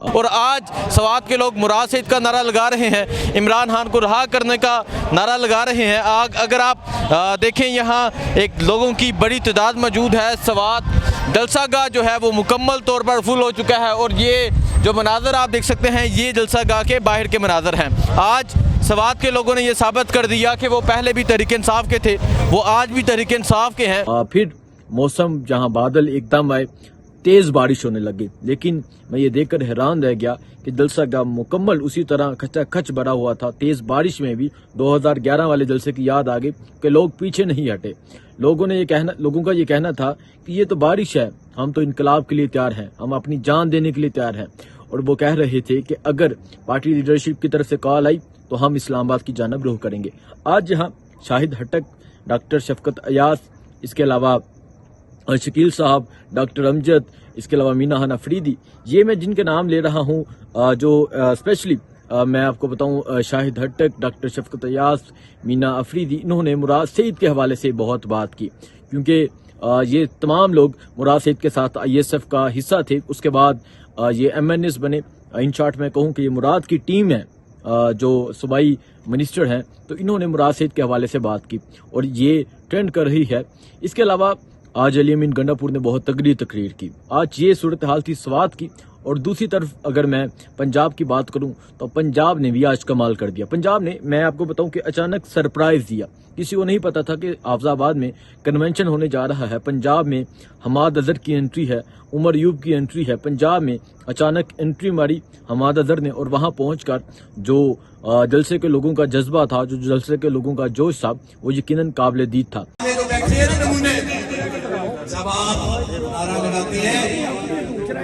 اور آج سوات کے لوگ مراد سعید کا نعرہ لگا رہے ہیں، عمران خان کو رہا کرنے کا نعرہ لگا رہے ہیں۔ اگر آپ دیکھیں یہاں ایک لوگوں کی بڑی تعداد موجود ہے۔ سوات جلسہ گاہ جو ہے وہ مکمل طور پر فل ہو چکا ہے، اور یہ جو مناظر آپ دیکھ سکتے ہیں یہ جلسہ گاہ کے باہر کے مناظر ہیں۔ آج سوات کے لوگوں نے یہ ثابت کر دیا کہ وہ پہلے بھی تحریک انصاف کے تھے، وہ آج بھی تحریک انصاف کے ہیں۔ پھر موسم جہاں بادل ایک دم آئے، تیز بارش ہونے لگی، لیکن میں یہ دیکھ کر حیران رہ گیا کہ جلسہ گاہ مکمل اسی طرح کھچا کھچ بھرا ہوا تھا۔ تیز بارش میں بھی 2011 والے جلسے کی یاد آ گئی کہ لوگ پیچھے نہیں ہٹے۔ لوگوں کا یہ کہنا تھا کہ یہ تو بارش ہے، ہم تو انقلاب کے لیے تیار ہیں، ہم اپنی جان دینے کے لیے تیار ہیں، اور وہ کہہ رہے تھے کہ اگر پارٹی لیڈرشپ کی طرف سے کال آئی تو ہم اسلام آباد کی جانب رخ کریں گے۔ آج یہاں شاہد ہٹک، ڈاکٹر شفقت ایاز، اس کے علاوہ شکیل صاحب، ڈاکٹر امجد، اس کے علاوہ مینا ہان افریدی، یہ میں جن کے نام لے رہا ہوں جو اسپیشلی میں آپ کو بتاؤں، شاہد ہٹک، ڈاکٹر شفقت ایاز، مینا افریدی، انہوں نے مراد سعید کے حوالے سے بہت بات کی، کیونکہ یہ تمام لوگ مراد سعید کے ساتھ ISF کا حصہ تھے۔ اس کے بعد یہ MNS بنے۔ ان شارٹ میں کہوں کہ یہ مراد کی ٹیم ہے جو صوبائی منسٹر ہیں، تو انہوں نے مراد سعید کے حوالے سے بات کی اور یہ ٹرینڈ کر رہی ہے۔ اس کے علاوہ آج علی امین گنڈا پور نے بہت تگڑی تقریر کی۔ آج یہ صورتحال تھی سوات کی، اور دوسری طرف اگر میں پنجاب کی بات کروں تو پنجاب نے بھی آج کمال کر دیا۔ پنجاب نے، میں آپ کو بتاؤں کہ اچانک سرپرائز دیا، کسی کو نہیں پتا تھا کہ حافظ آباد میں کنونشن ہونے جا رہا ہے۔ پنجاب میں حماد اظہر کی انٹری ہے، عمر ایوب کی انٹری ہے۔ پنجاب میں اچانک انٹری ماری حماد اظہر نے، اور وہاں پہنچ کر جو جلسے کے لوگوں کا جذبہ تھا، جو جلسے کے لوگوں کا جوش تھا، وہ یقیناً قابل دید تھا۔ جب آپ نعرہ لگاتے ہیں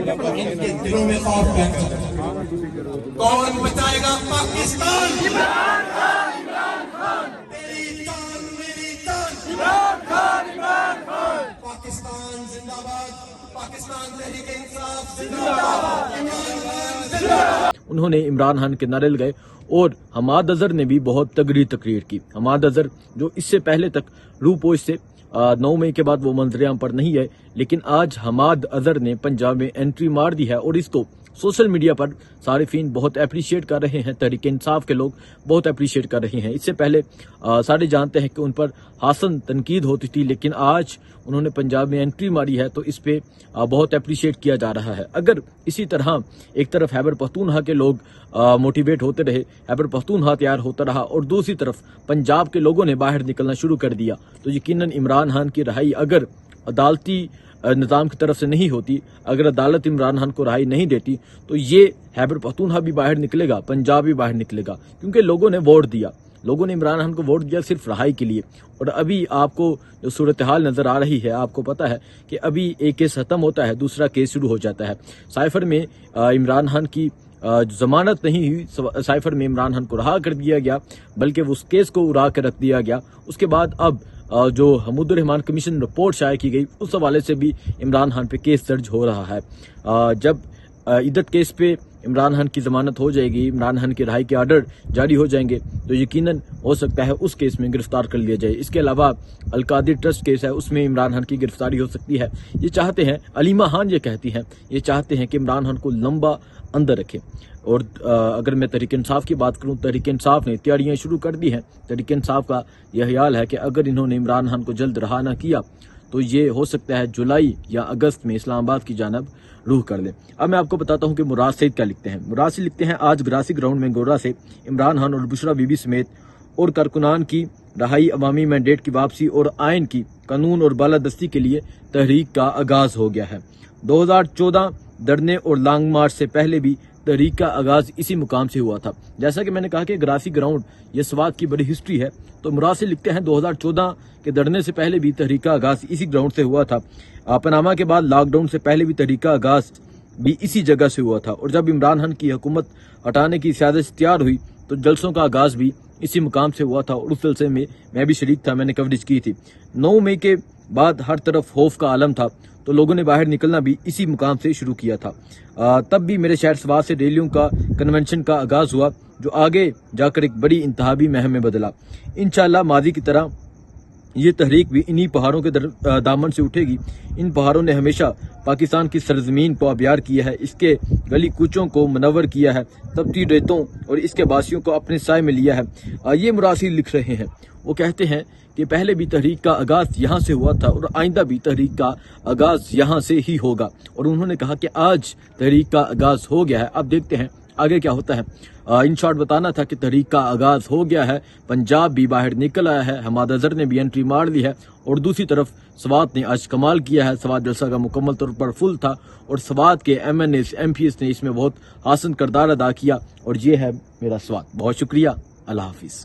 تو ان کے دلوں میں خوف بیٹھ جاتا ہے۔ کون بچائے گا پاکستان؟ عمران خان، عمران خان، تیری جان میری جان، عمران خان، عمران خان، پاکستان زندہ باد، پاکستان تحریک انصاف زندہ باد، عمران خان زندہ باد۔ انہوں نے عمران خان کے نعرے لگائے، اور حماد اظہر نے بھی بہت تگڑی تقریر کی۔ حماد اظہر جو اس سے پہلے تک روپوش سے 9 مئی کے بعد وہ منظر عام پر نہیں ہے، لیکن آج حماد اظہر نے پنجاب میں انٹری مار دی ہے، اور اس کو سوشل میڈیا پر صارفین بہت اپریشیٹ کر رہے ہیں، تحریک انصاف کے لوگ بہت اپریشیٹ کر رہے ہیں۔ اس سے پہلے سارے جانتے ہیں کہ ان پر حسن تنقید ہوتی تھی، لیکن آج انہوں نے پنجاب میں انٹری ماری ہے تو اس پہ بہت اپریشیٹ کیا جا رہا ہے۔ اگر اسی طرح ایک طرف خیبر پختونخوا کے لوگ موٹیویٹ ہوتے رہے، خیبر پختونخوا تیار ہوتا رہا، اور دوسری طرف پنجاب کے لوگوں نے باہر نکلنا شروع کر دیا، تو یقیناً عمران خان کی رہائی اگر عدالتی نظام کی طرف سے نہیں ہوتی، اگر عدالت عمران خان کو رہائی نہیں دیتی، تو یہ خیبر پختونخوا بھی باہر نکلے گا، پنجاب بھی باہر نکلے گا، کیونکہ لوگوں نے ووٹ دیا، لوگوں نے عمران خان کو ووٹ دیا صرف رہائی کے لیے۔ اور ابھی آپ کو جو صورتحال نظر آ رہی ہے، آپ کو پتا ہے کہ ابھی ایک کیس ختم ہوتا ہے، دوسرا کیس شروع ہو جاتا ہے۔ سائفر میں عمران خان کی ضمانت نہیں ہوئی، سائفر میں عمران خان کو رہا کر دیا گیا، بلکہ اس کیس کو اڑا کے رکھ دیا گیا۔ اس کے بعد اب جو حمود الرحمان کمیشن رپورٹ شائع کی گئی، اس حوالے سے بھی عمران خان پہ کیس درج ہو رہا ہے۔ جب عدت کیس پہ عمران خان کی ضمانت ہو جائے گی، عمران خان کی رہائی کے آرڈر جاری ہو جائیں گے، تو یقیناً ہو سکتا ہے اس کیس میں گرفتار کر لیا جائے۔ اس کے علاوہ القادر ٹرسٹ کیس ہے، اس میں عمران خان کی گرفتاری ہو سکتی ہے۔ یہ چاہتے ہیں، علیمہ خان یہ کہتی ہیں، یہ چاہتے ہیں کہ عمران خان کو لمبا اندر رکھے۔ اور اگر میں تحریک انصاف کی بات کروں، تحریک انصاف نے تیاریاں شروع کر دی ہیں۔ تحریک انصاف کا یہ خیال ہے کہ اگر انہوں نے عمران خان کو جلد رہا نہ کیا تو یہ ہو سکتا ہے جولائی یا اگست میں اسلام آباد کی جانب روح کر لیں۔ اب میں آپ کو بتاتا ہوں کہ مراد سعید کیا لکھتے ہیں۔ مراد سعید لکھتے ہیں، آج گراسی گراؤنڈ میں گورا سے عمران خان اور بشرا بی بی سمیت اور کارکنان کی رہائی، عوامی مینڈیٹ کی واپسی اور آئین کی قانون اور بالادستی کے لیے تحریک کا آغاز ہو گیا ہے۔ 2014 دھرنے اور لانگ مارچ سے پہلے بھی تحریک کا آغاز اسی مقام سے ہوا تھا۔ جیسا کہ میں نے کہا کہ گراسی گراؤنڈ یہ سوات کی بڑی ہسٹری ہے، تو مراد سے لکھتے ہیں 2014 کے دھرنے سے پہلے بھی تحریک کا آغاز اسی گراؤنڈ سے ہوا تھا۔ پاناما کے بعد لاک ڈاؤن سے پہلے بھی تحریک کا آغاز بھی اسی جگہ سے ہوا تھا، اور جب عمران خان کی حکومت ہٹانے کی سیاست تیار ہوئی تو جلسوں کا آغاز بھی اسی مقام سے ہوا تھا، اور اس جلسے میں بھی شریک تھا، میں نے کوریج کی تھی۔ 9 مئی کے بعد ہر طرف خوف کا عالم تھا، تو لوگوں نے باہر نکلنا بھی اسی مقام سے شروع کیا تھا۔ تب بھی میرے شہر سوات سے ریلیوں کا کنونشن کا آغاز ہوا، جو آگے جا کر ایک بڑی انتخابی مہم میں بدلا۔ انشاءاللہ ماضی کی طرح یہ تحریک بھی انہی پہاڑوں کے دامن سے اٹھے گی۔ ان پہاڑوں نے ہمیشہ پاکستان کی سرزمین کو آبیار کیا ہے، اس کے گلی کوچوں کو منور کیا ہے، تپتی ریتوں اور اس کے باسیوں کو اپنے سائے میں لیا ہے۔ یہ مراسل لکھ رہے ہیں، وہ کہتے ہیں کہ پہلے بھی تحریک کا آغاز یہاں سے ہوا تھا اور آئندہ بھی تحریک کا آغاز یہاں سے ہی ہوگا، اور انہوں نے کہا کہ آج تحریک کا آغاز ہو گیا ہے۔ اب دیکھتے ہیں آگے کیا ہوتا ہے۔ ان شارٹ بتانا تھا کہ تحریک کا آغاز ہو گیا ہے، پنجاب بھی باہر نکل آیا ہے، حماد اظہر نے بھی انٹری مار لی ہے، اور دوسری طرف سوات نے آج کمال کیا ہے۔ سوات جلسہ کا مکمل طور پر فل تھا اور سوات کے M N S M P S نے اس میں بہت حسن کردار ادا کیا، اور یہ ہے میرا سوات۔ بہت شکریہ، اللہ حافظ۔